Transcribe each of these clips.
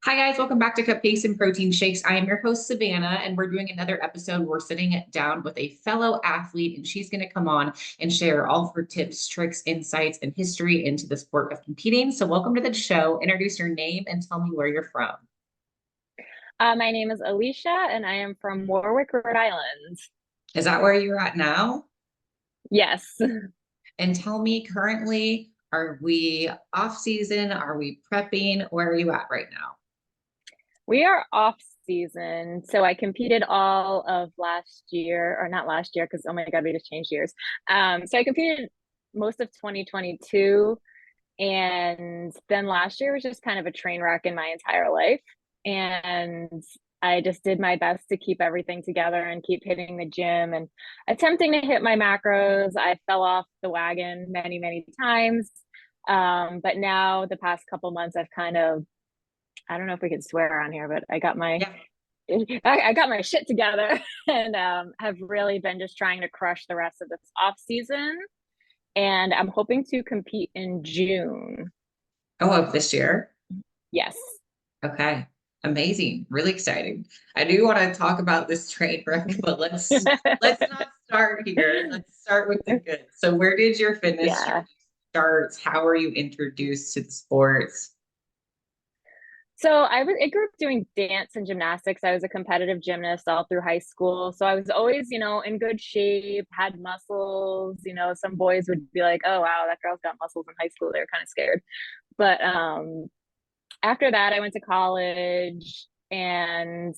Hi, guys. Welcome back to Cupcakes and Protein Shakes. I am your host, Savannah, and we're doing another episode. We're sitting down with a fellow athlete, and she's going to come on and share all of her tips, tricks, insights, and history into the sport of competing. So, welcome to the show. Introduce your name and tell me where you're from. My name is Alicia, and I am from Warwick, Rhode Island. Is that where you're at now? Yes, And tell me currently, are we off season? Are we prepping? Where are you at right now? we are off season. So I competed all of last year, or not last year, because oh my God, we just changed years. So I competed most of 2022. And then last year was just kind of a train wreck in my entire life. And I just did my best to keep everything together and keep hitting the gym and attempting to hit my macros. I fell off the wagon many, many times. But now the past couple months, I've kind of, I don't know if we could swear on here, but Yeah. I got my shit together and have really been just trying to crush the rest of this off season. And I'm hoping to compete in June. Oh, of this year? Yes. Okay. Amazing. Really exciting. I do want to talk about this train wreck, but let's not start here. Let's start with the good. So where did your fitness Yeah. journey start? How were you introduced to the sports? So I grew up doing dance and gymnastics. I was a competitive gymnast all through high school. So I was always, in good shape, had muscles. Some boys would be like, "Oh wow, that girl's got muscles in high school." They were kind of scared. But after that, I went to college and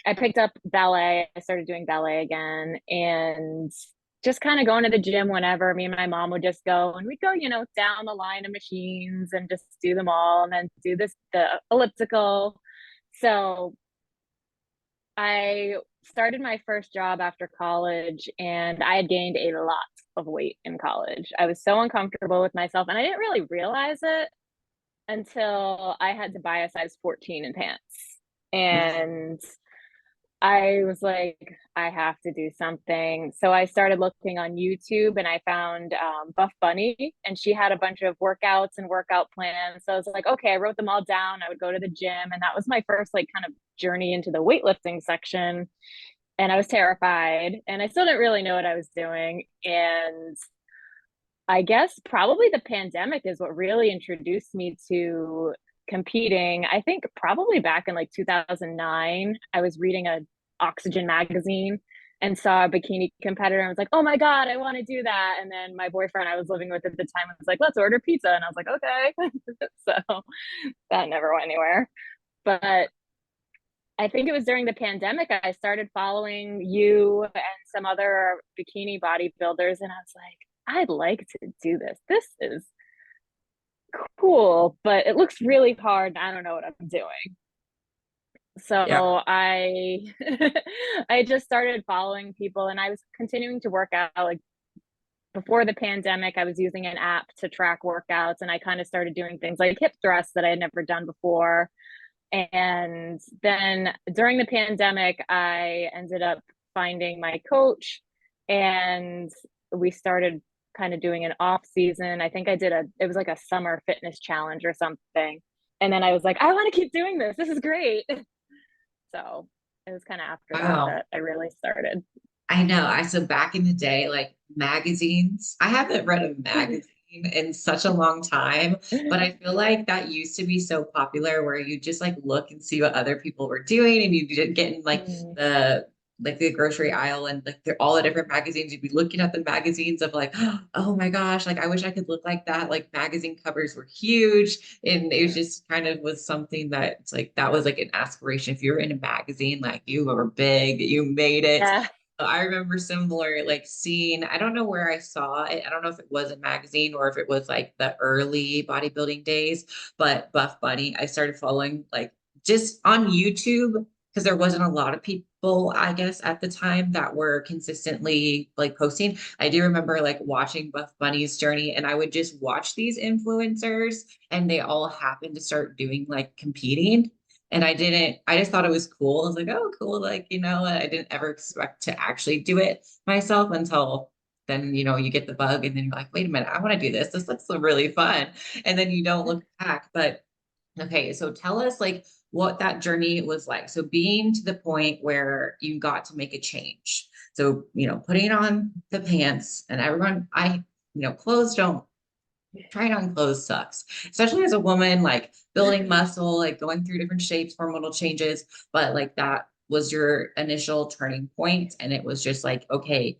I picked up ballet. I started doing ballet again and just kind of going to the gym whenever. Me and my mom would just go and we'd go, down the line of machines and just do them all and then do the elliptical. So I started my first job after college and I had gained a lot of weight in college. I was so uncomfortable with myself and I didn't really realize it until I had to buy a size 14 in pants. And I was like, I have to do something. So I started looking on YouTube and I found Buff Bunny, and she had a bunch of workouts and workout plans. So I was like, okay, I wrote them all down. I would go to the gym. And that was my first, like, kind of journey into the weightlifting section. And I was terrified and I still didn't really know what I was doing. And I guess probably the pandemic is what really introduced me to competing. I think probably back in like 2009, I was reading a Oxygen magazine and saw a bikini competitor. And I was like, oh my God, I want to do that. And then my boyfriend I was living with at the time was like, let's order pizza. And I was like, okay. So that never went anywhere. But I think it was during the pandemic I started following you and some other bikini bodybuilders. And I was like, I'd like to do this. This is cool, but it looks really hard. I don't know what I'm doing. Yeah. So I I just started following people and I was continuing to work out. Like before the pandemic, I was using an app to track workouts and I kind of started doing things like hip thrusts that I had never done before. And then during the pandemic, I ended up finding my coach and we started kind of doing an off season. I think it was like a summer fitness challenge or something. And then I was like, I want to keep doing this. This is great. So it was kind of after that Wow. that I really started. I know. So back in the day, like magazines, I haven't read a magazine in such a long time, but I feel like that used to be so popular where you just like look and see what other people were doing and you didn't get in the grocery aisle and like they're all the different magazines. You'd be looking at the magazines of like, oh my gosh, like I wish I could look like that. Like magazine covers were huge. And it was just kind of was something that it's like that was like an aspiration. If you were in a magazine, like you were big, you made it. Yeah. I remember similar, like seeing, I don't know where I saw it. I don't know if it was a magazine or if it was like the early bodybuilding days, but Buff Bunny, I started following like just on YouTube because there wasn't a lot of people, I guess, at the time that were consistently like posting. I do remember like watching Buff Bunny's journey and I would just watch these influencers and they all happened to start doing like competing. And I just thought it was cool. I was like, oh, cool. Like, I didn't ever expect to actually do it myself until then, you get the bug and then you're like, wait a minute, I want to do this. This looks really fun. And then you don't look back. But okay, so tell us like what that journey was like. So being to the point where you got to make a change. So, putting on the pants and everyone, clothes don't, trying on clothes sucks, especially as a woman, like building muscle, like going through different shapes, hormonal changes. But like that was your initial turning point, and it was just like, okay,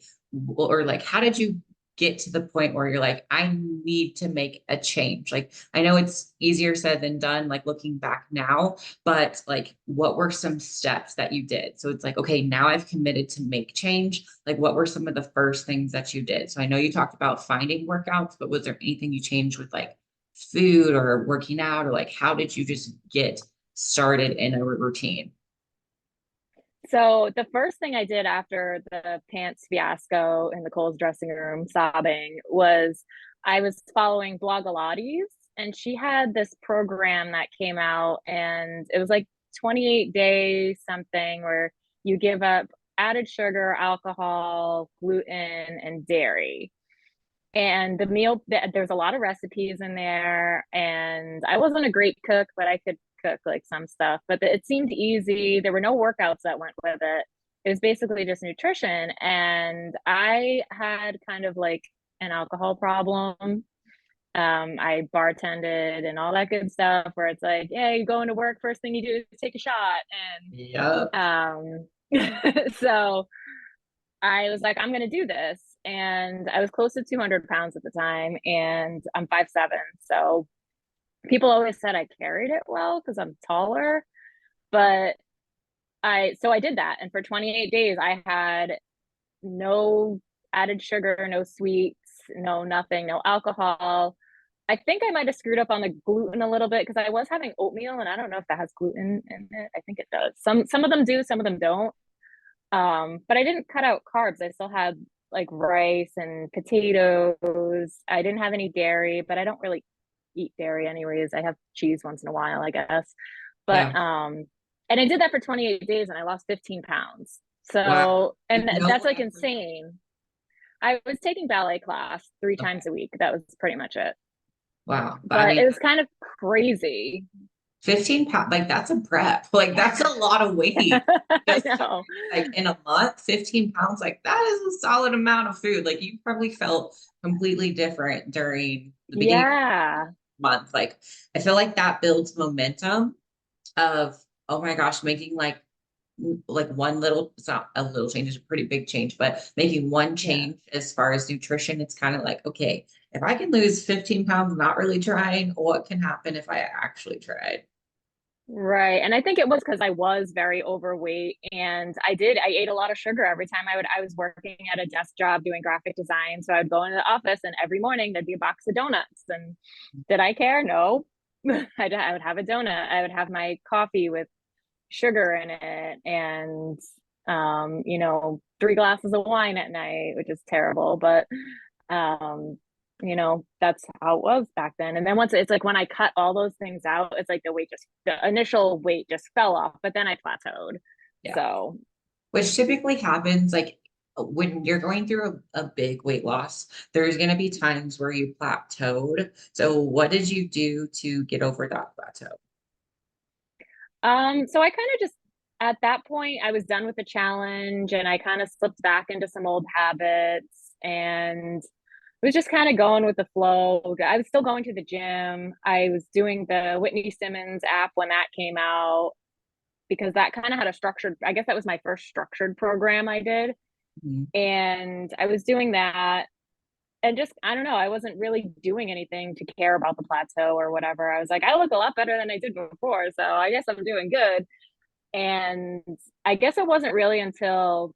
or like, how did you get to the point where you're like, I need to make a change? Like, I know it's easier said than done, like looking back now, but like, what were some steps that you did? So it's like, okay, now I've committed to make change. Like, what were some of the first things that you did? So I know you talked about finding workouts, but was there anything you changed with like food or working out, or like, how did you just get started in a routine? So the first thing I did after the pants fiasco in the Cole's dressing room, sobbing, was I was following Blogilates, and she had this program that came out, and it was like 28 days something where you give up added sugar, alcohol, gluten, and dairy. And the meal, there's a lot of recipes in there. And I wasn't a great cook, but I could cook like some stuff. But it seemed easy. There were no workouts that went with it. It was basically just nutrition. And I had kind of like an alcohol problem. I bartended and all that good stuff where it's like, yeah, you go into work, first thing you do is take a shot. Yep. So I was like, I'm going to do this. And I was close to 200 pounds at the time, and I'm 5'7". So people always said I carried it well because I'm taller. But so I did that. And for 28 days, I had no added sugar, no sweets, no nothing, no alcohol. I think I might have screwed up on the gluten a little bit because I was having oatmeal, and I don't know if that has gluten in it. I think it does. Some of them do, some of them don't. But I didn't cut out carbs. I still had like rice and potatoes. I didn't have any dairy, but I don't really eat dairy anyways. I have cheese once in a while, I guess. But Yeah. and I did that for 28 days and I lost 15 pounds. Wow. So, With and no that's like effort. insane. I was taking ballet class three Okay. times a week. That was pretty much it. Wow. But I But it mean, was kind of crazy. 15 pounds, like that's a prep. Like that's a lot of weight. I Just know. like in a month, 15 pounds, like that is a solid amount of food. Like you probably felt completely different during the beginning of Yeah. the month. Like I feel like that builds momentum of, oh my gosh, making like one little, it's not a little change, it's a pretty big change, but making one Yeah. change as far as nutrition, it's kind of like, okay, if I can lose 15 pounds not really trying, what can happen if I actually tried? Right. And I think it was because I was very overweight, and I ate a lot of sugar every time I was working at a desk job doing graphic design. So I would go into the office and every morning there'd be a box of donuts. And did I care? No. I would have a donut. I would have my coffee with sugar in it, and three glasses of wine at night, which is terrible. But um that's how it was back then. And then once it's like when I cut all those things out, it's like the initial weight just fell off, but then I plateaued. Yeah. So Which typically happens like when you're going through a big weight loss, there's going to be times where you plateaued. So what did you do to get over that plateau? so I kind of just, at that point, I was done with the challenge, and I kind of slipped back into some old habits, and was just kind of going with the flow. I was still going to the gym. I was doing the Whitney Simmons app when that came out, because that kind of had a structured, I guess that was my first structured program I did. Mhm. And I was doing that, and just, I don't know, I wasn't really doing anything to care about the plateau or whatever. I was like, I look a lot better than I did before, so I guess I'm doing good. And I guess it wasn't really until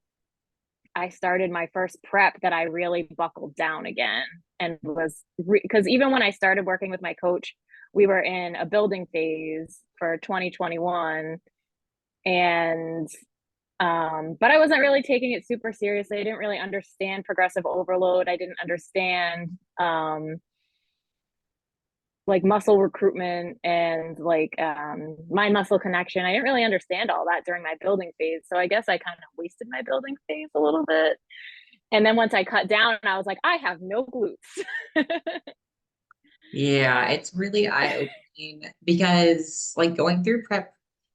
I started my first prep that I really buckled down again, and was because even when I started working with my coach, we were in a building phase for 2021. And but I wasn't really taking it super seriously. I didn't really understand progressive overload. I didn't understand like muscle recruitment and like mind muscle connection. I didn't really understand all that during my building phase. So I guess I kind of wasted my building phase a little bit. And then once I cut down, I was like, I have no glutes. Yeah, it's really eye-opening because like going through prep,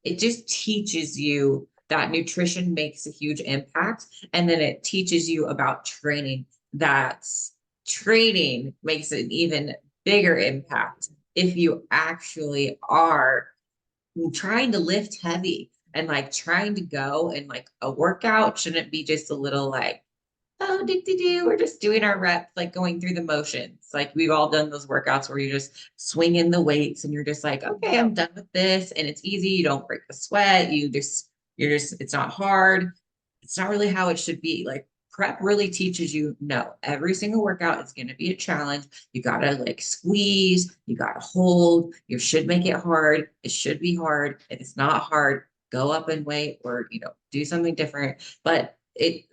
it just teaches you that nutrition makes a huge impact. And then it teaches you about training, that training makes an even bigger impact if you actually are trying to lift heavy and like trying to go, and like a workout shouldn't be just a little like, oh, do, we're just doing our reps, like going through the motions. Like we've all done those workouts where you're just swinging the weights and you're just like, okay, I'm done with this. And it's easy. You don't break a sweat. It's not hard. It's not really how it should be. Like prep really teaches you, no, every single workout is going to be a challenge. You got to like squeeze, you got to hold. You should make it hard. It should be hard. If it's not hard, go up in weight or, do something different. But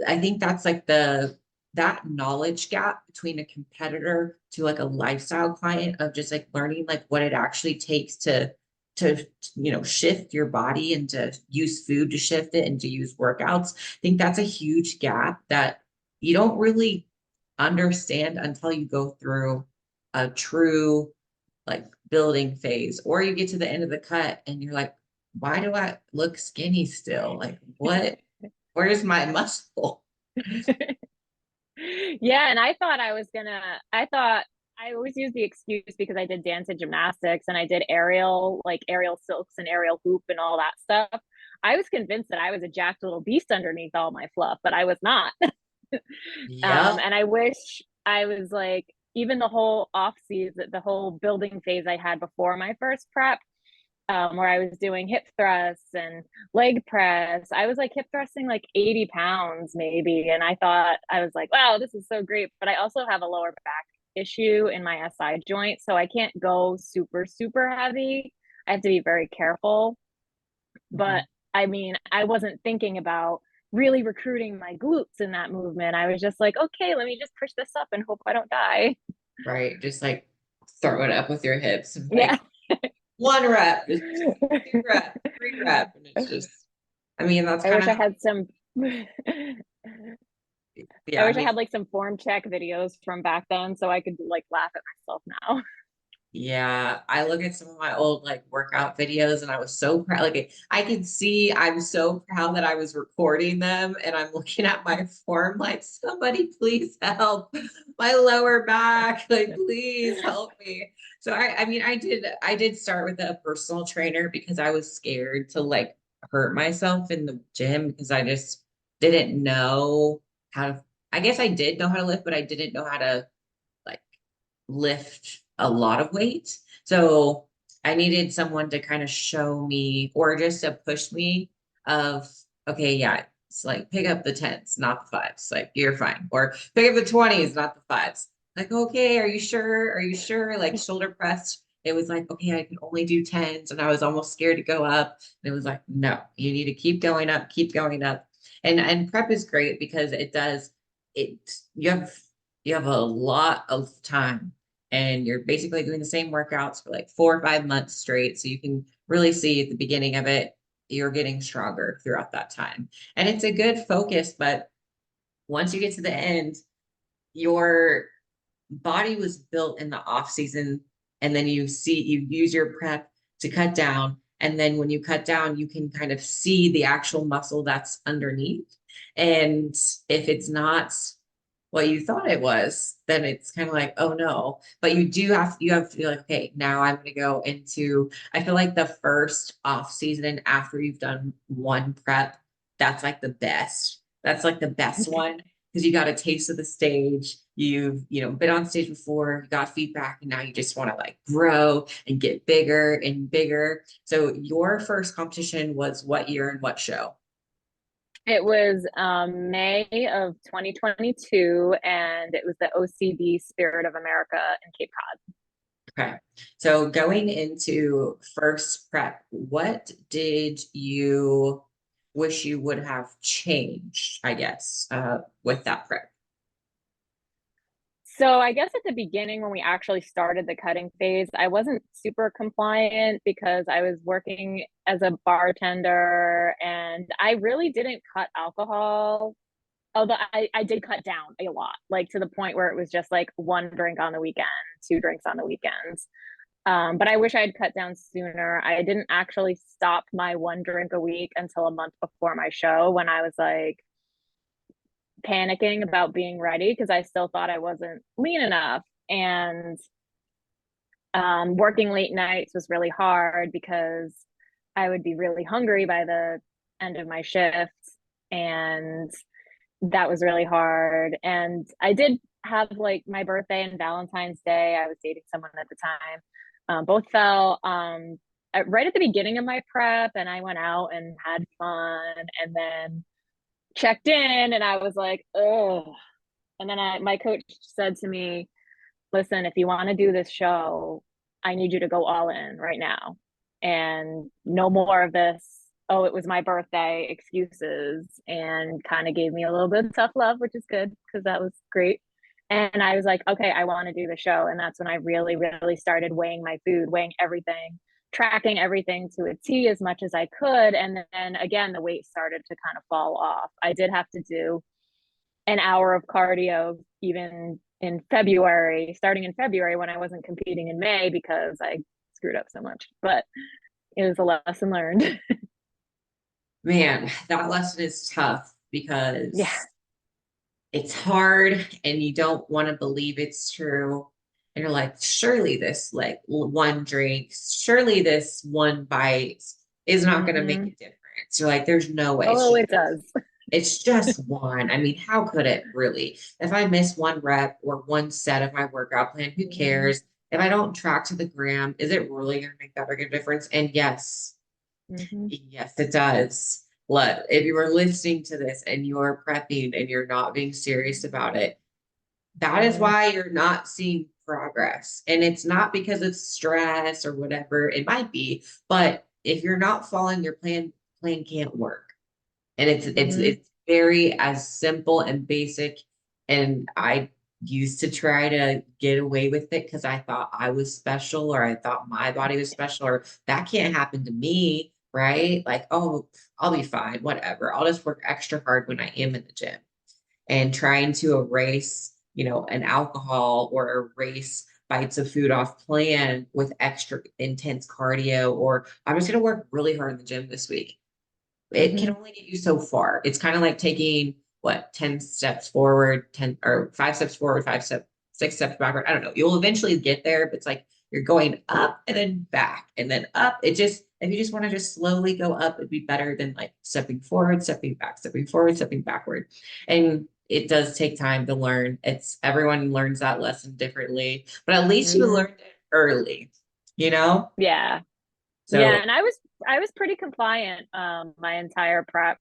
I think that's like that knowledge gap between a competitor to like a lifestyle client of just like learning like what it actually takes to shift your body and to use food to shift it and to use workouts. I think that's a huge gap that you don't really understand until you go through a true like building phase, or you get to the end of the cut and you're like, why do I look skinny still? Like where's my muscle? Yeah, and I thought I always use the excuse because I did dance and gymnastics and I did aerial, like aerial silks and aerial hoop and all that stuff. I was convinced that I was a jacked little beast underneath all my fluff, but I was not. Yep. And I wish I was like, even the whole off season, the whole building phase I had before my first prep, where I was doing hip thrusts and leg press. I was like hip thrusting like 80 pounds maybe. And I thought, I was like, wow, this is so great. But I also have a lower back issue in my SI joint. So I can't go super, super heavy. I have to be very careful. But Mhm. I mean, I wasn't thinking about really recruiting my glutes in that movement. I was just like, okay, let me just push this up and hope I don't die. Right. Just like throw it up with your hips and Yeah. like one rep, just two rep, three rep. And it's just, I mean, that's I kind wish of I how, had some I yeah, I wish I mean, had like some form check videos from back then so I could like laugh at myself now. yeah, I look at some of my old like workout videos and I was so proud. Like I could see I'm so proud that I was recording them and I'm looking at my form like somebody please help my lower back. Like please help me. So I mean I did start with a personal trainer because I was scared to like hurt myself in the gym because I just didn't know how to, I guess I did know how to lift, but I didn't know how to like lift a lot of weight. So I needed someone to kind of show me or just to push me of, okay, yeah, it's like pick up the tens, not the fives. Like you're fine. Or pick up the 20s, not the fives. Like, okay, are you sure? Are you sure? Like shoulder press. It was like, okay, I can only do tens. And I was almost scared to go up. And it was like, no, you need to keep going up, keep going up. And prep is great because it does it you have a lot of time and you're basically doing the same workouts for like 4 or 5 months straight. So you can really see at the beginning of it, you're getting stronger throughout that time. And it's a good focus, but once you get to the end, your body was built in the off season. And then you use your prep to cut down. And then when you cut down, you can kind of see the actual muscle that's underneath. And if it's not what you thought it was, then it's kind of like, oh no. But you have to be like, okay, now I'm gonna go into, I feel like the first off season after you've done one prep, that's like the best. That's like the best one because you got a taste of the stage. You've been on stage before, you got feedback, and now you just want to like grow and get bigger and bigger. So your first competition was what year and what show? It was May of 2022, and it was the OCB Spirit of America in Cape Cod. Okay. So going into first prep, what did you wish you would have changed, I guess, with that prep? So I guess at the beginning when we actually started the cutting phase, I wasn't super compliant because I was working as a bartender and I really didn't cut alcohol. Although I did cut down a lot, like to the point where it was just like one drink on the weekend, two drinks on the weekends. But I wish I had cut down sooner. I didn't actually stop my one drink a week until a month before my show, when I was like panicking about being ready because I still thought I wasn't lean enough. And working late nights was really hard because I would be really hungry by the end of my shift. And that was really hard. And I did have like my birthday and Valentine's Day. I was dating someone at the time. Both fell right at the beginning of my prep, and I went out and had fun, and then checked in, and I was like, oh. And then my coach said to me, listen, if you want to do this show, I need you to go all in right now. And no more of this, oh, it was my birthday excuses, and kind of gave me a little bit of tough love, which is good because that was great. And I was like, okay, I want to do the show. And that's when I really, really started weighing my food, weighing everything, tracking everything to a T as much as I could. And then again, the weight started to kind of fall off. I did have to do an hour of cardio even in February, starting in February when I wasn't competing in May because I screwed up so much. But it was a lesson learned. Man, that lesson is tough Yeah. because it's hard and you don't want to believe it's true. And you're like, surely this like one drink, surely this one bite is not going to make Mm-hmm. a difference. You're like, there's no way. Oh, it does. It's just one. I mean, how could it really? If I miss one rep or one set of my workout plan, who Mm-hmm. cares? If I don't track to the gram, is it really going to make that big of a difference? And yes, Mm-hmm. yes, it does. Look, if you were listening to this and you're prepping and you're not being serious about it, that is Mm-hmm. why you're not seeing progress. And it's not because of stress or whatever. It might be, but if you're not following your plan, plan can't work. And Mm-hmm. it's very as simple and basic. And I used to try to get away with it because I thought I was special or I thought my body was special or that can't happen to me, right? Like, oh, I'll be fine, whatever. I'll just work extra hard when I am in the gym and trying to erase, an alcohol or erase bites of food off plan with extra intense cardio, or I'm just going to work really hard in the gym this week. It can Mm-hmm. only get you so far. It's kind of like taking what 10 steps forward, 10 or 5 steps forward, 5 steps, 6 steps backward. I don't know. You'll eventually get there, but it's like you're going up and then back and then up. It just, if you just want to just slowly go up, it'd be better than like stepping forward, stepping back, stepping forward, stepping backward. And it does take time to learn. It's everyone learns that lesson differently, but at least you Mm-hmm. learned it early, you know? Yeah. Yeah. So And I was pretty compliant my entire prep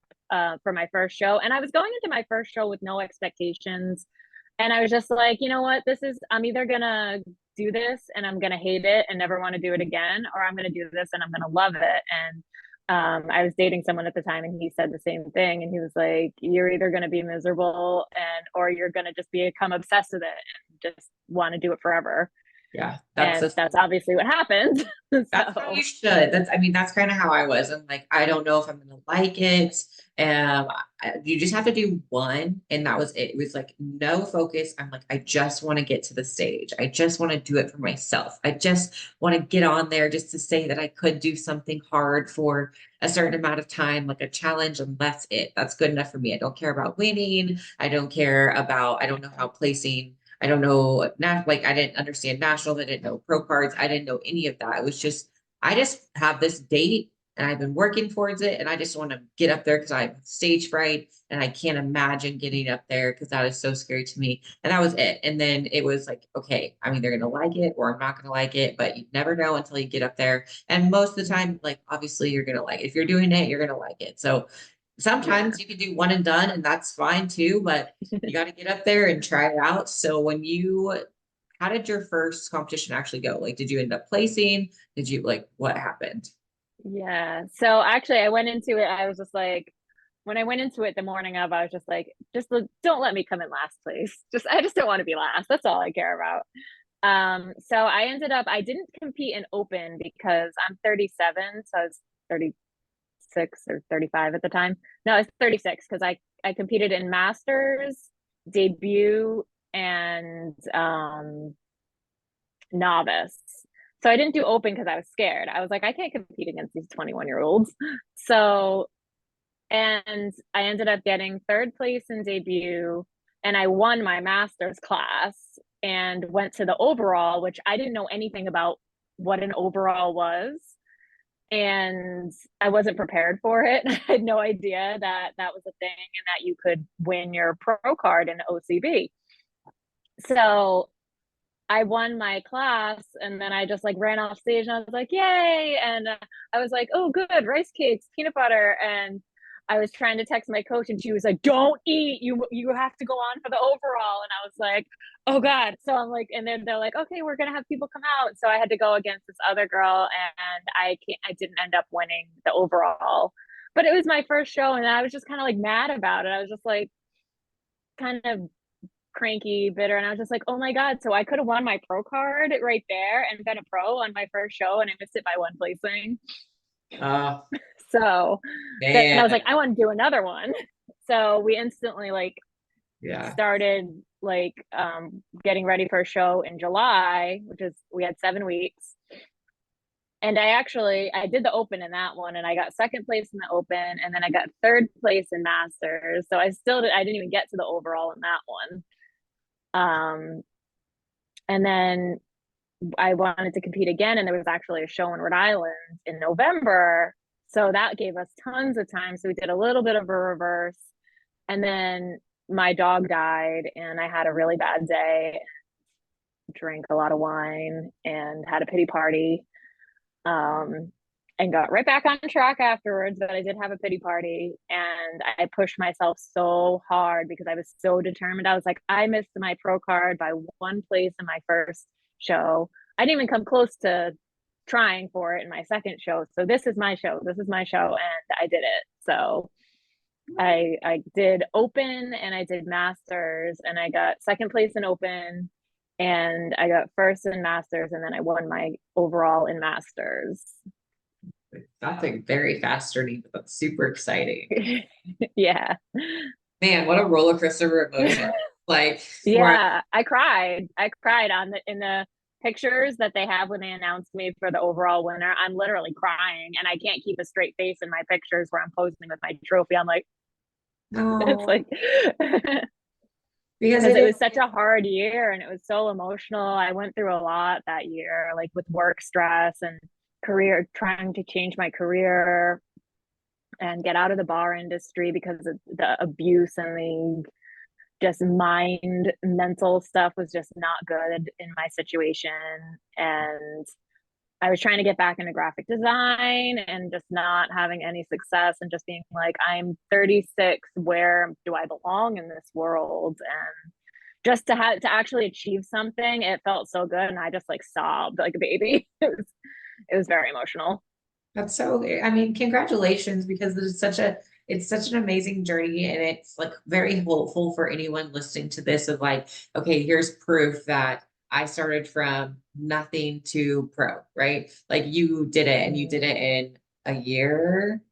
for my first show. And I was going into my first show with no expectations. And I was just like, you know what, I'm either gonna do this and I'm gonna hate it and never want to do it again, or I'm gonna do this and I'm gonna love it. And I was dating someone at the time, and he said the same thing. And he was like, you're either gonna be miserable or you're gonna just become obsessed with it and just want to do it forever. yeah, And that's obviously what happened. that's how you So should. I mean, that's kind of how I was. I'm like, I don't know if I'm gonna like it. You just have to do one, and that was it. It was like no focus. I'm like, I just want to get to the stage. I just want to do it for myself. I just want to get on there just to say that I could do something hard for a certain amount of time, like a challenge, and that's it. That's good enough for me. I don't care about winning. I don't care about. I don't know how placing. I don't know, not like I didn't understand nationals. I didn't know pro cards. I didn't know any of that. It was just, I just have this date and I've been working towards it. And I just want to get up there because I have stage fright and I can't imagine getting up there because that is so scary to me. And that was it. And then it was like, okay, I'm either going to like it or I'm not going to like it, but you never know until you get up there. And most of the time, like, obviously, you're going to like it. If you're doing it, you're going to like it. So yeah. sometimes you can do one and done, and that's fine too, but you got to get up there and try it out. So how did your first competition actually go? Like, did you end up placing? Did you like, what happened? Yeah. So actually, I went into it. I was just like, when I went into it the morning of, I was just like, don't let me come in last place. I just don't want to be last. That's all I care about. So I didn't compete in open because I'm 37. So I was 36 or 35 at the time. No, I was 36 because I competed in masters, debut, and novice. So I didn't do open because I was scared. I was like, I can't compete against these 21-year-olds. So, and I ended up getting third place in debut, and I won my master's class and went to the overall, which I didn't know anything about what an overall was. And I wasn't prepared for it. I had no idea that that was a thing and that you could win your pro card in OCB. So I won my class, and then I just like ran off stage and I was like, yay. And I was like, oh, good, rice cakes, peanut butter. And I was trying to text my coach and she was like, don't eat. You have to go on for the overall. And I was like, oh God. So I'm like, and then they're like, okay, we're gonna have people come out. So I had to go against this other girl, and I didn't end up winning the overall. But it was my first show, and I was just kind of like mad about it. I was just like kind of cranky, bitter, and I was just like, oh my God. So I could have won my pro card right there and been a pro on my first show, and I missed it by one placing. Uh, So then I man, was like, I want to do another one. So we instantly like yeah. started like getting ready for a show in July, which is we had 7 weeks. And I did the open in that one, and I got second place in the open, and then I got third place in masters. So I didn't even get to the overall in that one. And then I wanted to compete again, and there was actually a show in Rhode Island in November. So that gave us tons of time. So we did a little bit of a reverse. And then my dog died, and I had a really bad day, drank a lot of wine, and had a pity party. Um, and got right back on track afterwards. But I did have a pity party, and I pushed myself so hard because I was so determined. I was like, I missed my pro card by one place in my first show. I didn't even come close to trying for it in my second show. So this is my show. This is my show, and I did it. So I did open and I did masters, and I got second place in open, and I got first in masters, and then I won my overall in masters. That's like very fast journey, but that's super exciting. Yeah. Man, what a roller coaster of emotion. Like, where Yeah, I cried. I cried on the in the pictures that they have when they announced me for the overall winner. I'm literally crying, and I can't keep a straight face in my pictures where I'm posing with my trophy. I'm like, it's no, like because because it it is, was such a hard year and it was so emotional. I went through a lot that year, like with work stress and career, trying to change my career and get out of the bar industry because of the abuse and the just mind mental stuff was just not good in my situation. And I was trying to get back into graphic design and just not having any success, and just being like, I'm 36, where do I belong in this world? And just to have to actually achieve something, it felt so good, and I just like sobbed like a baby. It was very emotional. that's so, I mean, congratulations, because it's such an amazing journey, and it's like very hopeful for anyone listening to this of like, okay, here's proof that I started from nothing to pro, right? Like you did it, and you did it in a year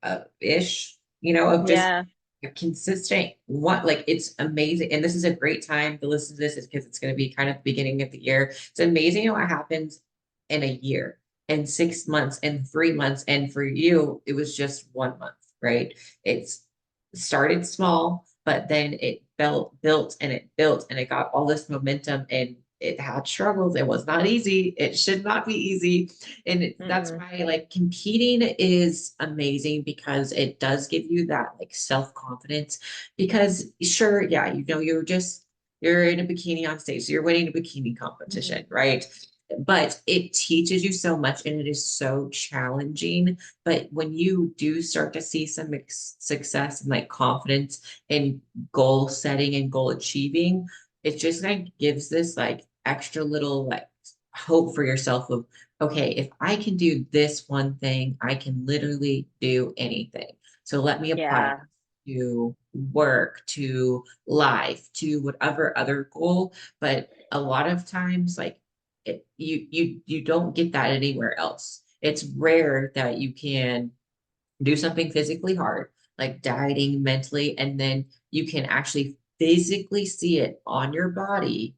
ish, of just Yeah. a consistent one. Like it's amazing. And this is a great time to listen to this, is because it's going to be kind of the beginning of the year. It's amazing what happens in a year and 6 months and 3 months. And for you, it was just 1 month, right? It's started small, but then it built and it built and it got all this momentum, and it had struggles. It was not easy. It should not be easy. And that's Mm-mm. why like competing is amazing, because it does give you that like self-confidence. Because sure, yeah, you're in a bikini on stage, so you're winning a bikini competition, Mm-hmm. right? But it teaches you so much, and it is so challenging. But when you do start to see some success and like confidence and goal setting and goal achieving, it just like gives this like extra little like hope for yourself of, okay, if I can do this one thing, I can literally do anything. So let me apply Yeah. to work, to life, to whatever other goal. But a lot of times, like you don't get that anywhere else. It's rare that you can do something physically hard, like dieting mentally, and then you can actually physically see it on your body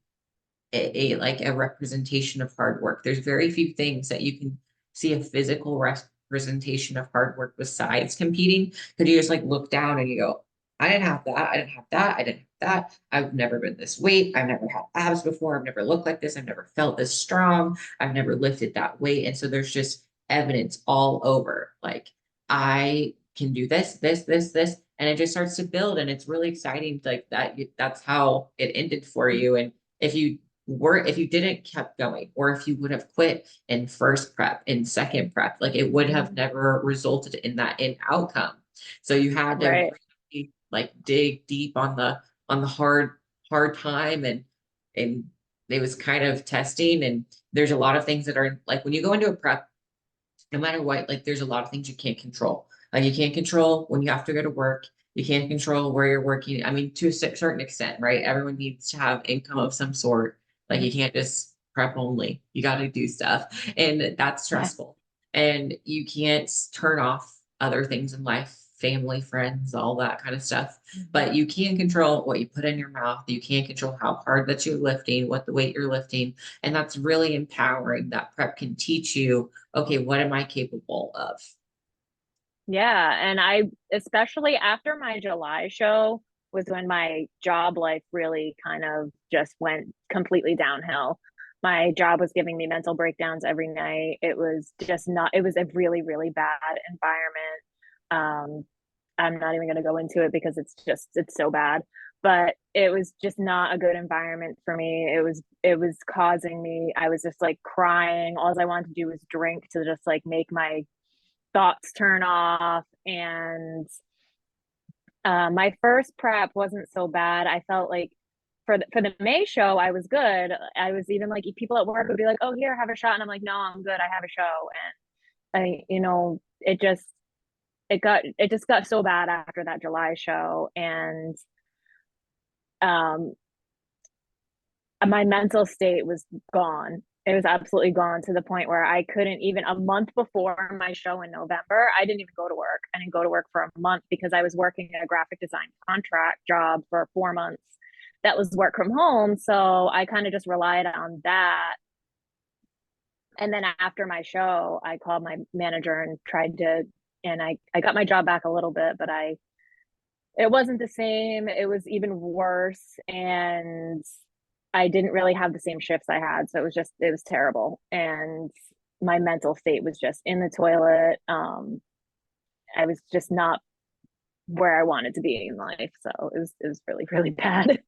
like a representation of hard work. There's very few things that you can see a physical representation of hard work besides competing. Because you just like look down and you go, I didn't have that, I didn't have that, I didn't have that. I've never been this weight, I've never had abs before, I've never looked like this, I've never felt this strong, I've never lifted that weight. And so there's just evidence all over. Like I can do this, and it just starts to build, and it's really exciting. Like that, that's how it ended for you. And if you didn't kept going, or if you would have quit in first prep, in second prep, like it would have never resulted in that end outcome. So you had to Right. really like dig deep on the hard time, and it was kind of testing. And there's a lot of things that are like when you go into a prep, no matter what, like there's a lot of things you can't control. Like you can't control when you have to go to work. You can't control where you're working. I mean, to a certain extent, right? Everyone needs to have income of some sort. Like you can't just prep only. You got to do stuff, and that's Yeah. stressful. And you can't turn off other things in life, family, friends, all that kind of stuff. But you can control what you put in your mouth. You can't control how hard that you're lifting, what the weight you're lifting, and that's really empowering. That prep can teach you, okay, what am I capable of? Yeah, and I, especially after my July show, was when my job life really kind of just went completely downhill. My job was giving me mental breakdowns every night. It was just not, it was a really, really bad environment. I'm not even going to go into it because it's so bad, but it was just not a good environment for me. It was causing me, I was just like crying. All I wanted to do was drink to just like make my thoughts turn off. And my first prep wasn't so bad. I felt like for the May show, I was good. I was even like, people at work would be like, "Oh, here, have a shot," and I'm like, "No, I'm good. I have a show." And it just got so bad after that July show, and um, my mental state was gone. It was absolutely gone to the point where I couldn't even, a month before my show in November, I didn't even go to work. I didn't go to work for a month because I was working a graphic design contract job for 4 months that was work from home. So I kind of just relied on that. And then after my show, I called my manager and I got my job back a little bit, but it wasn't the same. It was even worse. And I didn't really have the same shifts I had. So it was terrible. And my mental state was just in the toilet. I was just not where I wanted to be in life. So it was really, really bad.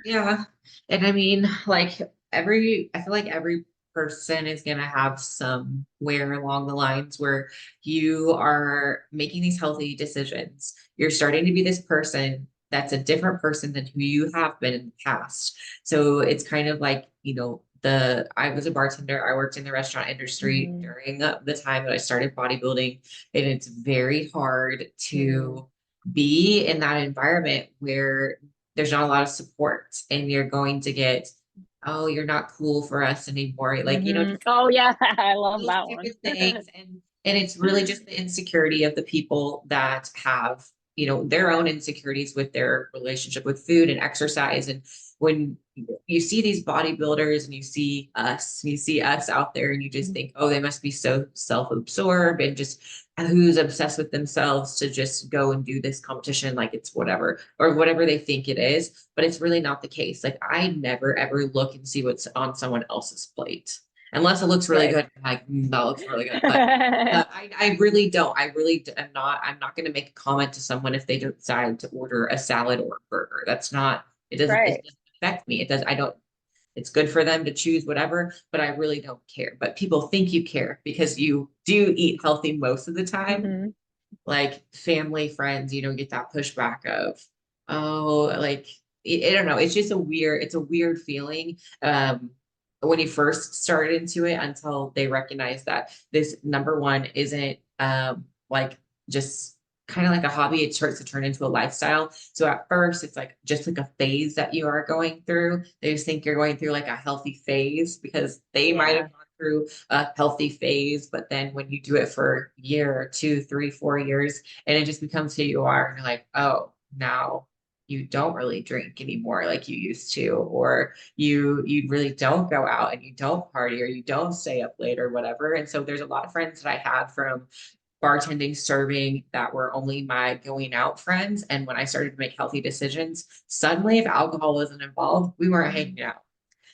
Yeah. And I mean, like I feel like every person is going to have somewhere along the lines where you are making these healthy decisions. You're starting to be this person that's a different person than who you have been in the past. So it's kind of like, I was a bartender. I worked in the restaurant industry Mm-hmm. during the time that I started bodybuilding, and it's very hard Mm-hmm. to be in that environment where there's not a lot of support, and you're going to get, oh, you're not cool for us anymore, like Mm-hmm. just Oh yeah, I love those that one. stupid things. And it's really just the insecurity of the people that have, their own insecurities with their relationship with food and exercise. And when you see these bodybuilders and you see us out there, and you just think, oh, they must be so self-absorbed and just who's obsessed with themselves to just go and do this competition like it's whatever, or whatever they think it is. But it's really not the case. Like I never ever look and see what's on someone else's plate unless it looks really Right. good. I'm like, that looks really good. But I really don't. I'm not going to make a comment to someone if they decide to order a salad or a burger. It Right. doesn't affect me. I don't, it's good for them to choose whatever, but I really don't care. But people think you care because you do eat healthy most of the time. Mm-hmm. Like family, friends, get that pushback of, oh, like, I don't know. It's a weird feeling. When you first start into it, until they recognize that this number one isn't like just kind of like a hobby. It starts to turn into a lifestyle. So at first it's like just like a phase that you are going through. They just think you're going through like a healthy phase because they might Yeah. have gone through a healthy phase. But then when you do it for a year, 2, 3, 4 years, and it just becomes who you are, and you're like, oh, now you don't really drink anymore like you used to, or you really don't go out and you don't party or you don't stay up late or whatever. And so there's a lot of friends that I had from bartending, serving that were only my going out friends. And when I started to make healthy decisions, suddenly if alcohol wasn't involved, we weren't hanging out.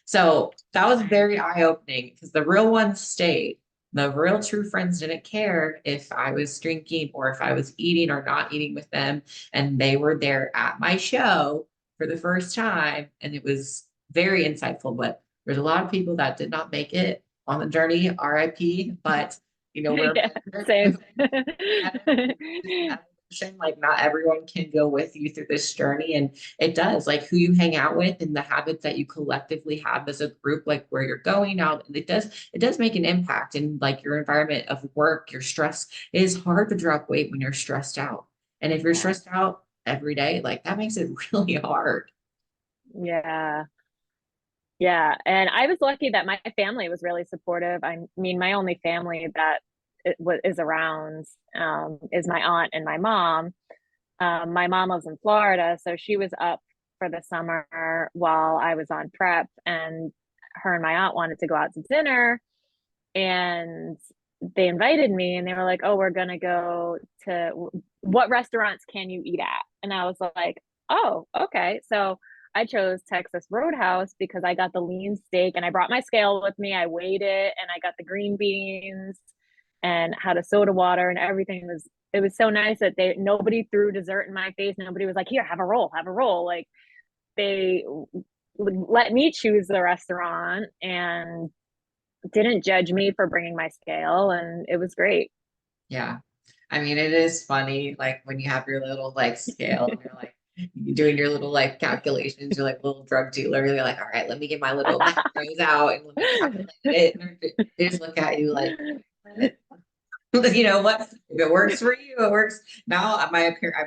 So that was very eye-opening because the real ones stayed. The real true friends didn't care if I was drinking or if I was eating or not eating with them. And they were there at my show for the first time. And it was very insightful. But there's a lot of people that did not make it on the journey, RIP. But we're Yeah, same. evolution. Like not everyone can go with you through this journey. And it does, like who you hang out with and the habits that you collectively have as a group, like where you're going out. And it does make an impact in like your environment of work, your stress. It is hard to drop weight when you're stressed out. And if you're Yeah. stressed out every day, like that makes it really hard. Yeah. Yeah. And I was lucky that my family was really supportive. I mean, my only family that is around is my aunt and my mom. My mom lives in Florida, so she was up for the summer while I was on prep, and her and my aunt wanted to go out to dinner, and they invited me, and they were like, "Oh, we're gonna go to what restaurants can you eat at?" And I was like, "Oh, okay." So I chose Texas Roadhouse because I got the lean steak, and I brought my scale with me. I weighed it, and I got the green beans and had a soda water, and everything was it was so nice that nobody threw dessert in my face. Nobody was like, here, have a roll, have a roll. Like they let me choose the restaurant and didn't judge me for bringing my scale. And it was great. Yeah. I mean, it is funny, like when you have your little like scale and you're like doing your little like calculations, you're like little drug dealer, you're like, all right, let me get my little macros out and let me calculate it. And they just look at you like, you know what? If it works for you, it works. Now, I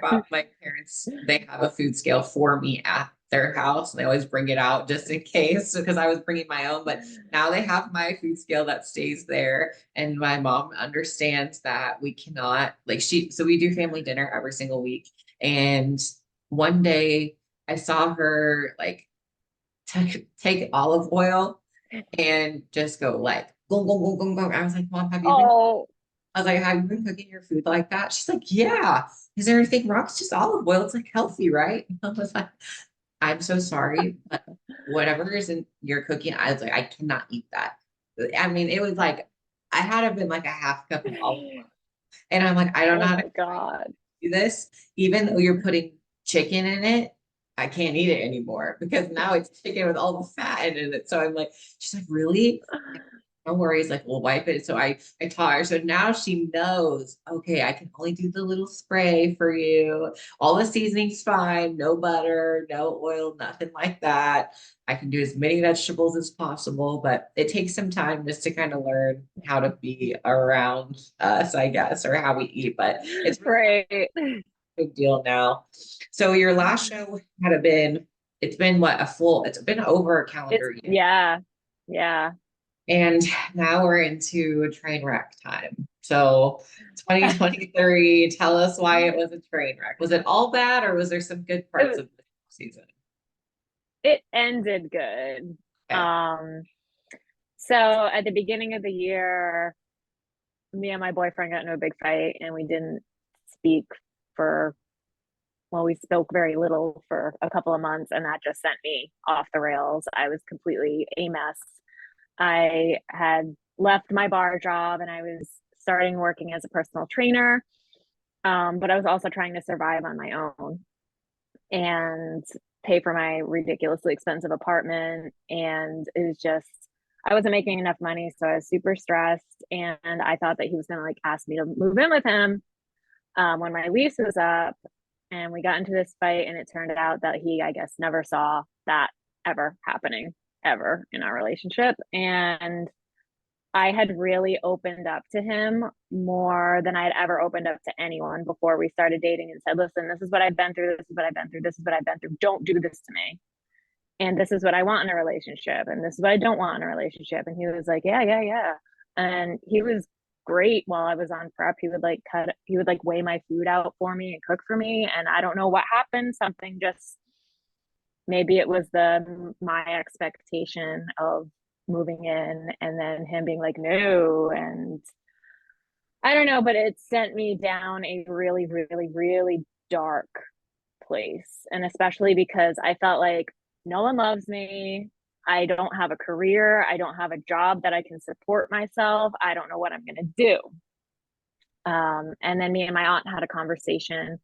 bought my parents. They have a food scale for me at their house, and they always bring it out just in case because I was bringing my own. But now they have my food scale that stays there, and my mom understands that we cannot like she. So we do family dinner every single week, and one day I saw her like take olive oil and just go like go go go go go. I was like, Mom, have you been Oh, I was like, have you been cooking your food like that? She's like, yeah. Is there anything wrong? It's just olive oil. It's like healthy, right? I was like, I'm so sorry, but whatever is in your cooking, I was like, I cannot eat that. I mean, it was like I had to have been like a half cup of olive oil. And I'm like, I don't know oh how to my God. do this. Even though you're putting chicken in it, I can't eat it anymore because now it's chicken with all the fat in it. So I'm like, she's like, really? No worries, like we'll wipe it. So I taught her. So now she knows, okay, I can only do the little spray for you. All the seasoning's fine, no butter, no oil, nothing like that. I can do as many vegetables as possible, but it takes some time just to kind of learn how to be around us, I guess, or how we eat. But it's really not Right. a big deal now. So your last show had been, it's been what, it's been over a calendar year. Yeah. Yeah. And now we're into train wreck time. So 2023, tell us why it was a train wreck. Was it all bad or was there some good parts It, of the season? it ended good. Okay. Um, so at the beginning of the year, me and my boyfriend got into a big fight and we didn't speak for we spoke very little for a couple of months, and that just sent me off the rails. I was completely a mess. I had left my bar job and I was starting working as a personal trainer, but I was also trying to survive on my own and pay for my ridiculously expensive apartment. And it was just, I wasn't making enough money. So I was super stressed. And I thought that he was going to like ask me to move in with him when my lease was up. And we got into this fight, and it turned out that he, I guess, never saw that ever happening ever in our relationship. And I had really opened up to him more than I had ever opened up to anyone before we started dating and said, listen, this is what I've been through. This is what I've been through. This is what I've been through. Don't do this to me. And this is what I want in a relationship. And this is what I don't want in a relationship. And he was like, yeah, yeah, yeah. And he was great while I was on prep. He would like weigh my food out for me and cook for me. And I don't know what happened. Something just maybe it was the my expectation of moving in and then him being like no, and I don't know, but it sent me down a really really really dark place, and especially because I felt like no one loves me. I don't have a career, I don't have a job that I can support myself, I don't know what I'm going to do. And then me and my aunt had a conversation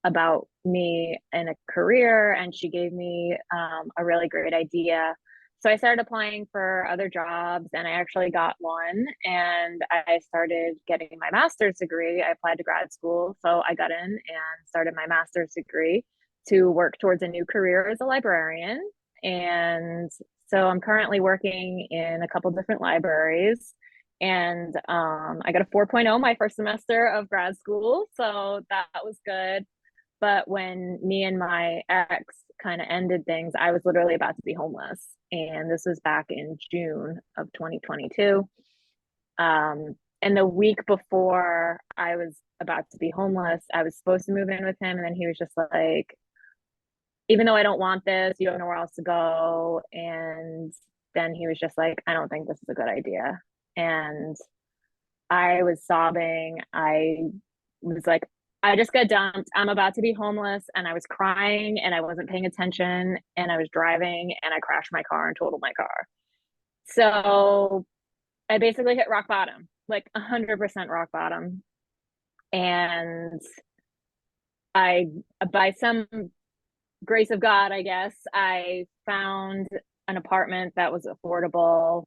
about me in a career, and she gave me a really great idea. So I started applying for other jobs, and I actually got one, and I started getting my master's degree. I applied to grad school, so I got in and started my master's degree to work towards a new career as a librarian. And so I'm currently working in a couple different libraries, and I got a 4.0 my first semester of grad school, so that was good. But when me and my ex kind of ended things, I was literally about to be homeless. And this was back in June of 2022. And the week before I was about to be homeless, I was supposed to move in with him. And then he was just like, even though I don't want this, you have nowhere else to go. And then he was just like, I don't think this is a good idea. And I was sobbing. I was like, I just got dumped. I'm about to be homeless. And I was crying and I wasn't paying attention. And I was driving and I crashed my car and totaled my car. So I basically hit rock bottom, like 100% rock bottom. And I, by some grace of God, I guess, I found an apartment that was affordable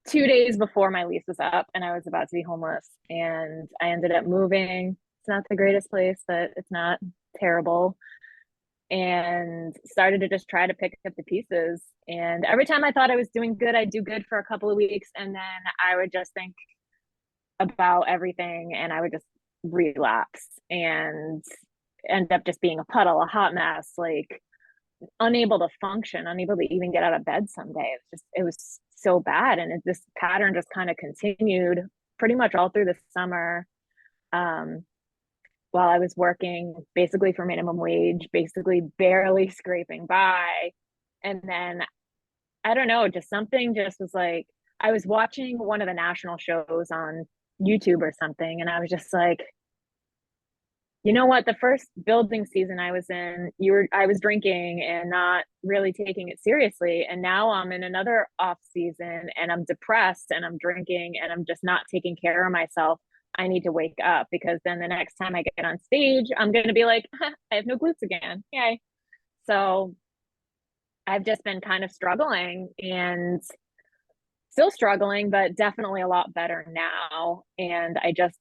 2 days before my lease was up and I was about to be homeless. And I ended up moving. It's not the greatest place, but it's not terrible. And started to just try to pick up the pieces. And every time I thought I was doing good, I'd do good for a couple of weeks. And then I would just think about everything and I would just relapse and end up just being a puddle, a hot mess, like unable to function, unable to even get out of bed some days. It was so bad. And this pattern just kind of continued pretty much all through the summer. Um, while I was working basically for minimum wage, basically barely scraping by. And then I don't know, just something just was like, I was watching one of the national shows on YouTube or something, and I was just like, you know what, the first building season I was in, I was drinking and not really taking it seriously, and now I'm in another off season and I'm depressed and I'm drinking and I'm just not taking care of myself. I need to wake up, because then the next time I get on stage I'm going to be like, I have no glutes again, yay. So I've just been kind of struggling and still struggling, but definitely a lot better now. And I just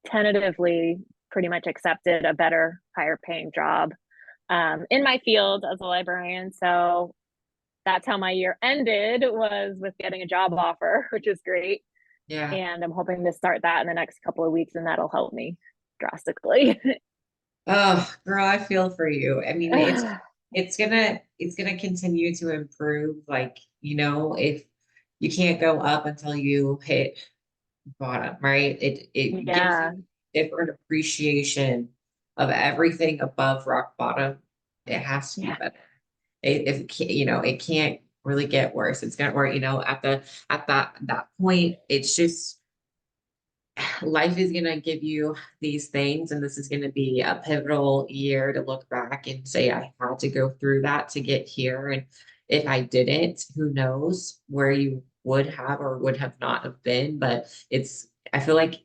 tentatively pretty much accepted a better, higher paying job in my field as a librarian. So that's how my year ended, was with getting a job offer, which is great. Yeah. And I'm hoping to start that in the next couple of weeks, and that'll help me drastically. Oh, girl, I feel for you. I mean, it's gonna continue to improve. Like, if you can't go up until you hit bottom, right? It gives Yeah, you different appreciation of everything above rock bottom. It has to be yeah, better. It can't really get worse. It's gonna work, at that point, it's just life is going to give you these things, and this is going to be a pivotal year to look back and say, I had to go through that to get here. And if I didn't, who knows where you would have or would have not have been. But I feel like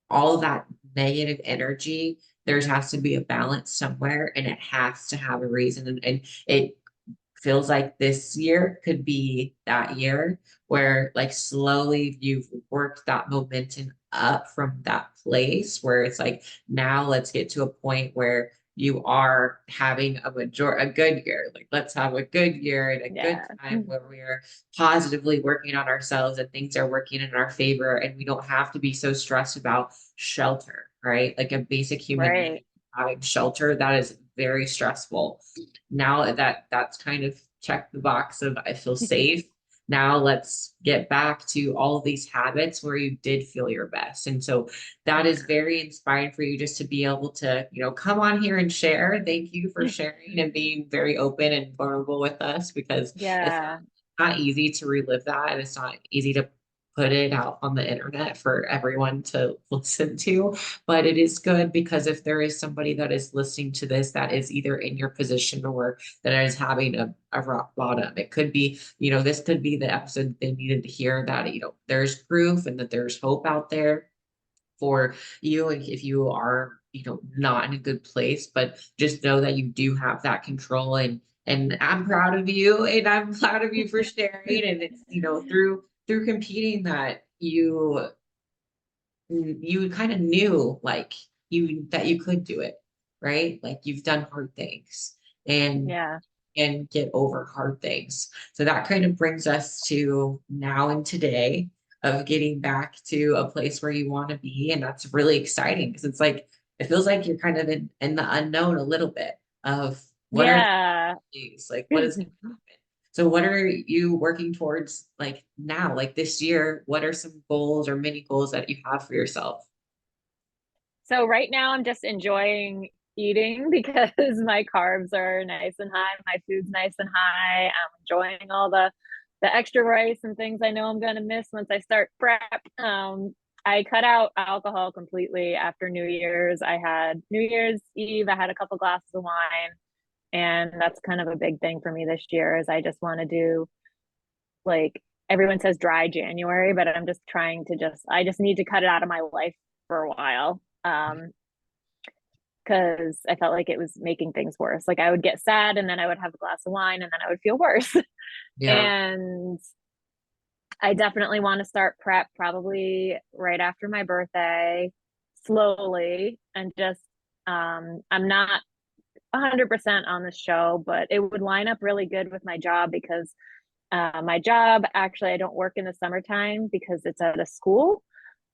all of that negative energy, there has to be a balance somewhere, and it has to have a reason. And it feels like this year could be that year where, like, slowly you've worked that momentum up from that place where it's like, now let's get to a point where you are having a good year. Like, let's have a good year and a good yeah, time where we're positively working on ourselves and things are working in our favor, and we don't have to be so stressed about shelter, right? Like, a basic human need, right. having shelter, that is very stressful. Now that that's kind of checked the box of, I feel safe, now let's get back to all of these habits where you did feel your best. And so that is very inspiring for you just to be able to, come on here and share. Thank you for sharing and being very open and vulnerable with us, because it's Yeah. not easy to relive that, and it's not easy to put it out on the internet for everyone to listen to. But it is good, because if there is somebody that is listening to this that is either in your position or that is having a rock bottom, it could be, this could be the episode that they needed to hear, that, there's proof and that there's hope out there for you. And if you are, not in a good place, but just know that you do have that control. And I'm proud of you, and I'm proud of you for sharing. And it's, through competing that you kind of knew, like, that you could do it, right? Like, you've done hard things, and Yeah. get over hard things. So that kind of brings us to now and today, of getting back to a place where you want to be. And that's really exciting, because it's like, it feels like you're kind of in the unknown a little bit of what are Yeah. things, like, what is going to happen. So what are you working towards, like, now, like this year? What are some goals or mini goals that you have for yourself? So right now I'm just enjoying eating because my carbs are nice and high, my food's nice and high. I'm enjoying all the extra rice and things I know I'm going to miss once I start prep. I cut out alcohol completely after New Year's. I had New Year's Eve, I had a couple glasses of wine, and that's kind of a big thing for me this year is I just want to do, like, everyone says dry January, but I'm just trying to I just need to cut it out of my life for a while. Because I felt like it was making things worse. Like I would get sad and then I would have a glass of wine and then I would feel worse. Yeah. And I definitely want to start prep probably right after my birthday, slowly, and just I'm not 100% on the show, but it would line up really good with my job because my job, actually, I don't work in the summertime because it's at a school.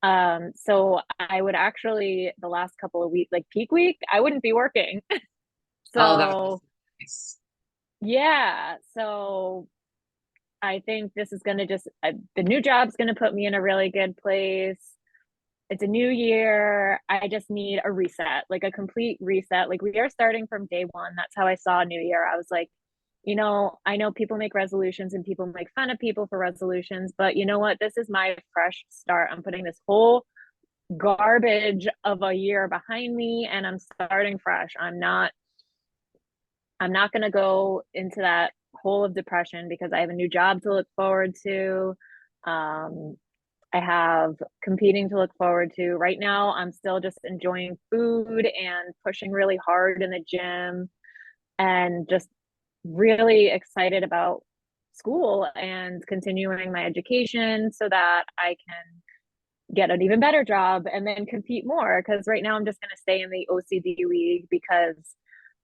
So I would actually, the last couple of weeks, like peak week, I wouldn't be working. Oh, that was So nice. yeah, so I think this is going to the new job's going to put me in a really good place. It's a new year. I just need a reset, like a complete reset. Like we are starting from day one. That's how I saw New Year. I was like, I know people make resolutions and people make fun of people for resolutions, but you know what? This is my fresh start. I'm putting this whole garbage of a year behind me and I'm starting fresh. I'm not going to go into that hole of depression because I have a new job to look forward to. Um, I have competing to look forward to. Right now, I'm still just enjoying food and pushing really hard in the gym and just really excited about school and continuing my education so that I can get an even better job and then compete more. Because right now, I'm just going to stay in the OCB league because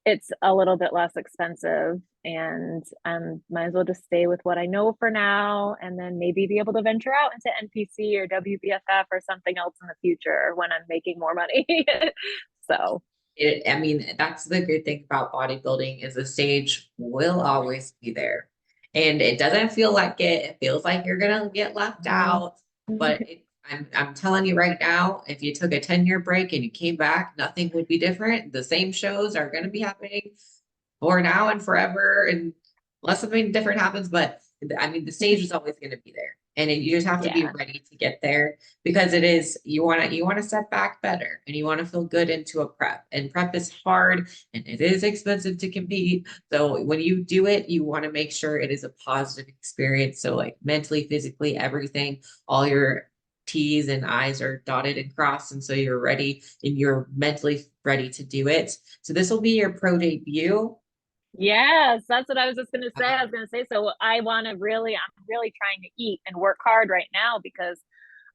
it's a little bit less expensive and might as well just stay with what I know for now and then maybe be able to venture out into NPC or WBFF or something else in the future when I'm making more money. So I mean, that's the good thing about bodybuilding, is the stage will always be there. And it doesn't feel like it. It feels like you're gonna get left out. But I'm telling you right now, if you took a 10-year break and you came back, nothing would be different. The same shows are gonna be happening for now and forever, and unless something different happens. But I mean, the stage is always going to be there, and you just have to be yeah. ready to get there, because it is, you want to step back better, and you want to feel good into a prep. And prep is hard, and it is expensive to compete. So when you do it, you want to make sure it is a positive experience. So, like, mentally, physically, everything, all your T's and I's are dotted and crossed. And so you're ready, and you're mentally ready to do it. So this will be your pro debut. Yes, that's what I was just going to say. I was going to say, so I'm really trying to eat and work hard right now because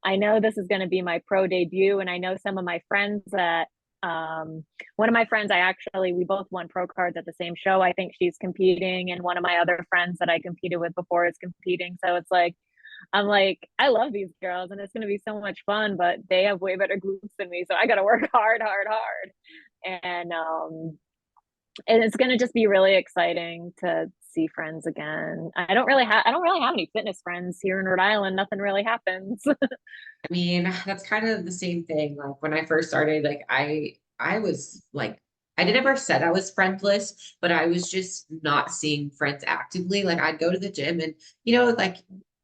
I know this is going to be my pro debut. And I know some of my friends that, one of my friends, we both won pro cards at the same show. I think she's competing. And one of my other friends that I competed with before is competing. So it's like, I'm like, I love these girls and it's going to be so much fun, but they have way better glutes than me. So I got to work hard, hard, hard. And it's going to just be really exciting to see friends again. I don't really have any fitness friends here in Rhode Island. Nothing really happens. I mean, that's kind of the same thing. Like when I first started, like I was like I did never said I was friendless, but I was just not seeing friends actively. Like I'd go to the gym and like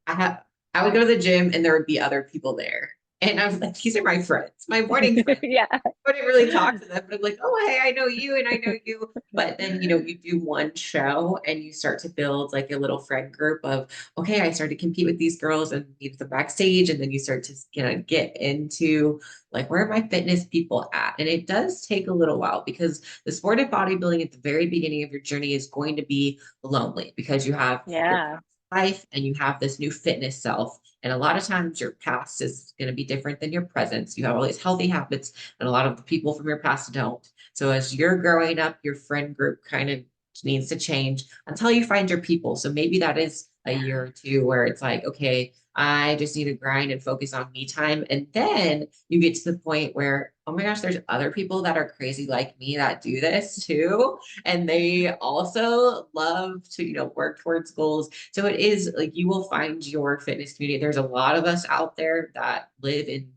I have I would go to the gym and there would be other people there. And I was like, these are my friends, my morning friends. Yeah. I didn't really talk to them, but I'm like, oh, hey, I know you and I know you. But then, you do one show and you start to build like a little friend group of, okay, I started to compete with these girls and meet them backstage. And then you start to, get into like, where are my fitness people at? And it does take a little while because the sport of bodybuilding at the very beginning of your journey is going to be lonely because you have your Yeah. life and you have this new fitness self. And a lot of times your past is going to be different than your present. You have all these healthy habits, and a lot of the people from your past don't. So as you're growing up, your friend group kind of needs to change until you find your people. So maybe that is a year or two where it's like, okay, I just need to grind and focus on me time. And then you get to the point where, oh my gosh, there's other people that are crazy like me that do this too. And they also love to, work towards goals. So it is like you will find your fitness community. There's a lot of us out there that live in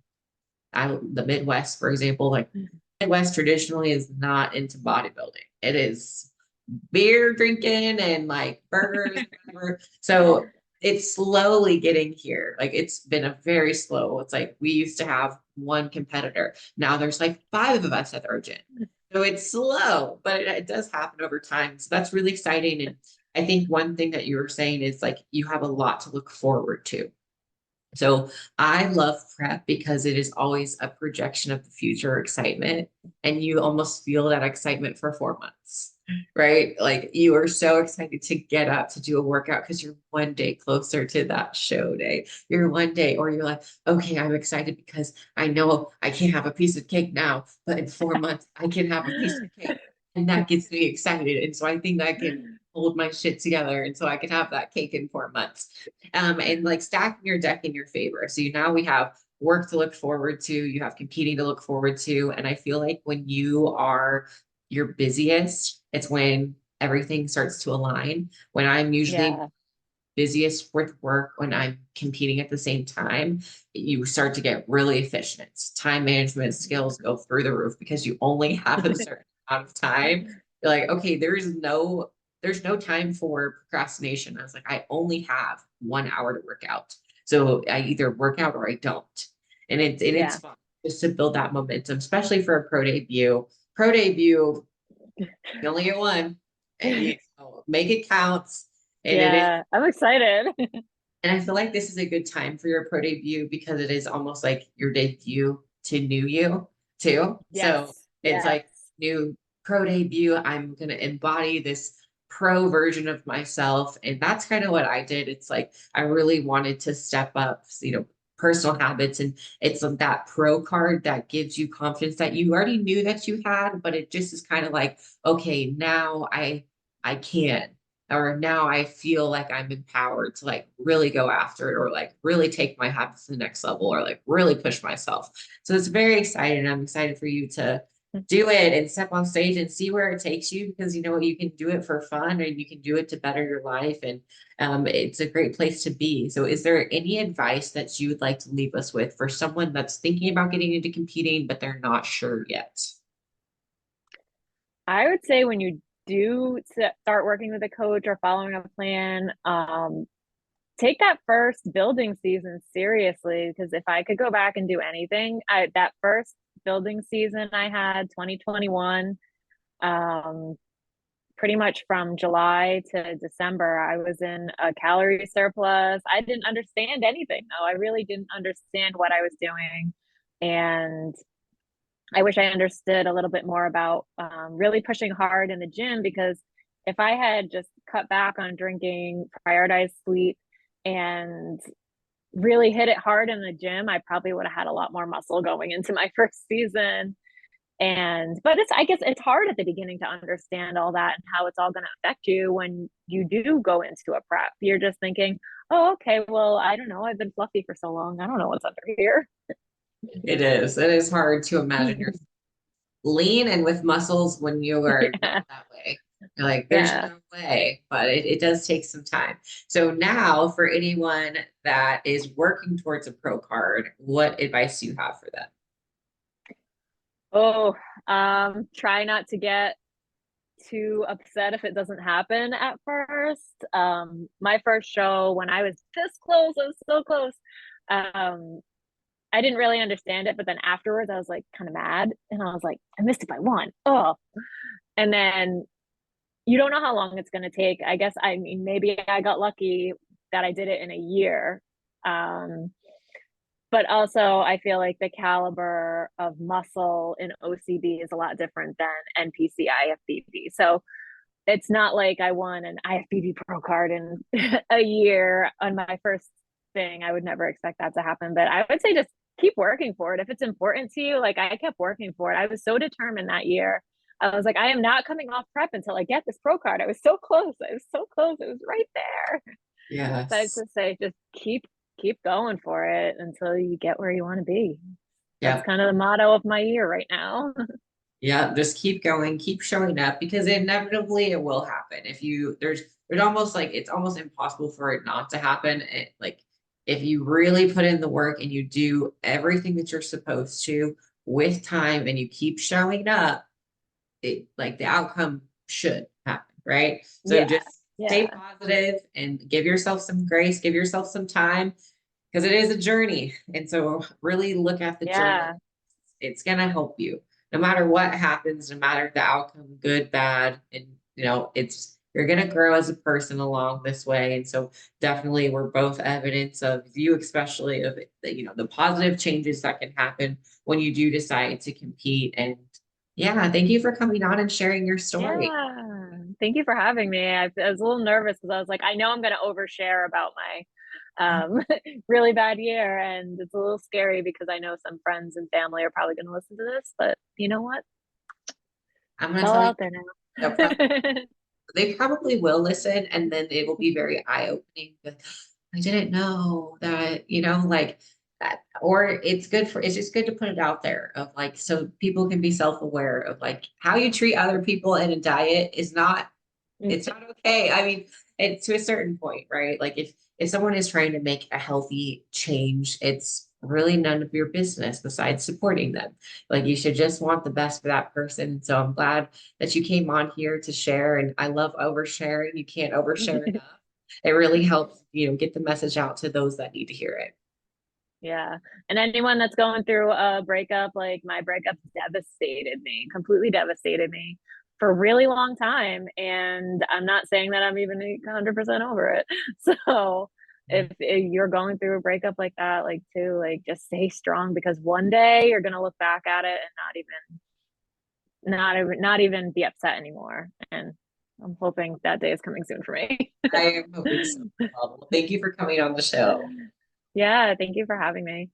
the Midwest, for example. Like Midwest traditionally is not into bodybuilding. It is beer drinking and like burgers and whatever. So it's slowly getting here. Like it's been a very slow. It's like we used to have one competitor. Now there's like five of us at our gym. So it's slow, but it does happen over time. So that's really exciting. And I think one thing that you were saying is like you have a lot to look forward to. So I love prep because it is always a projection of the future excitement, and you almost feel that excitement for 4 months, right? Like you are so excited to get up to do a workout because you're one day closer to that show day. You're one day, or you're like, okay, I'm excited because I know I can't have a piece of cake now, but in 4 months I can have a piece of cake. And that gets me excited. And so I think I can hold my shit together. And so I can have that cake in 4 months, and like stacking your deck in your favor. So now we have work to look forward to, you have competing to look forward to. And I feel like when you are your busiest, it's when everything starts to align. When I'm usually Yeah. busiest with work, when I'm competing at the same time, you start to get really efficient. Time management skills go through the roof because you only have a certain amount of time. You're like, okay, there's no time for procrastination. I was like, I only have 1 hour to work out. So I either work out or I don't. And it's Yeah. fun just to build that momentum, especially for a pro debut. Pro debut, you only get one and you make it counts. And it is, Yeah. I'm excited. and I feel like this is a good time for your pro debut because it is almost like your debut to new you too. So Yes. it's Yes. like new pro debut. I'm gonna embody this pro version of myself. And that's kind of what I did. It's like I really wanted to step up, personal habits. And it's that pro card that gives you confidence that you already knew that you had, but it just is kind of like, okay, now I can, or now I feel like I'm empowered to like really go after it or like really take my habits to the next level or like really push myself. So it's very exciting. I'm excited for you to do it and step on stage and see where it takes you because you can do it for fun and you can do it to better your life, and it's a great place to be. So is there any advice that you would like to leave us with for someone that's thinking about getting into competing but they're not sure yet? I would say when you do start working with a coach or following a plan, take that first building season seriously. Because if I could go back and do anything, that first building season I had 2021, um, pretty much from July to December, I was in a calorie surplus. I didn't understand anything though. I really didn't understand what I was doing. And I wish I understood a little bit more about really pushing hard in the gym, because if I had just cut back on drinking, prioritized sleep, and really hit it hard in the gym, I probably would have had a lot more muscle going into my first season. But I guess it's hard at the beginning to understand all that and how it's all going to affect you when you do go into a prep. You're just thinking, oh, okay, well, I don't know. I've been fluffy for so long. I don't know what's under here. It is. It is hard to imagine you're lean and with muscles when you are not Yeah. that way. Like there's Yeah. no way, but it does take some time. So now for anyone that is working towards a pro card, what advice do you have for them? Oh, try not to get too upset if it doesn't happen at first. My first show, when I was this close, I was so close. Um, I didn't really understand it, but then afterwards I was like kind of mad and I was like, I missed it by one. Oh. And then you don't know how long it's going to take. I guess, I mean, maybe I got lucky that I did it in a year. Um, but also I feel like the caliber of muscle in OCB is a lot different than NPC IFBB. So it's not like I won an IFBB pro card in a year on my first thing. I would never expect that to happen, but I would say just keep working for it. If it's important to you, like I kept working for it. I was so determined that year. I was like, I am not coming off prep until I get this pro card. I was so close. I was so close. It was right there. So I Yes. just say, just keep going for it until you get where you want to be. That's Yep. kind of the motto of my year right now. Yeah, just keep going, keep showing up because inevitably it will happen. If you there's almost like it's almost impossible for it not to happen. Like if you really put in the work and you do everything that you're supposed to with time and you keep showing up, it like the outcome should happen, right? So Yeah. just stay Yeah. positive and give yourself some grace, give yourself some time because it is a journey. And so really look at the journey. Yeah. It's going to help you no matter what happens, no matter the outcome, good, bad. And, it's, you're going to grow as a person along this way. And so definitely we're both evidence of you, especially of the, the positive changes that can happen when you do decide to compete. And yeah, thank you for coming on and sharing your story. Yeah. Thank you for having me. I was a little nervous because I was like, I know I'm going to overshare about my really bad year. And it's a little scary because I know some friends and family are probably going to listen to this, but you know what? I'm It's going to all tell you, out there they'll prob- now. they probably will listen and then it will be very eye-opening. I didn't know that, like that. Or it's just good to put it out there of like, so people can be self-aware of like how you treat other people in a diet is not, it's not okay. I mean, it's to a certain point, right? Like if someone is trying to make a healthy change, it's really none of your business besides supporting them. Like you should just want the best for that person. So I'm glad that you came on here to share. And I love oversharing. You can't overshare enough. It really helps, get the message out to those that need to hear it. Yeah. And anyone that's going through a breakup, like my breakup devastated me, completely devastated me for a really long time. And I'm not saying that I'm even 100% over it. So if you're going through a breakup like that, like too, like just stay strong because one day you're going to look back at it and not even be upset anymore. And I'm hoping that day is coming soon for me. I am hoping so. Well, thank you for coming on the show. Yeah. Thank you for having me.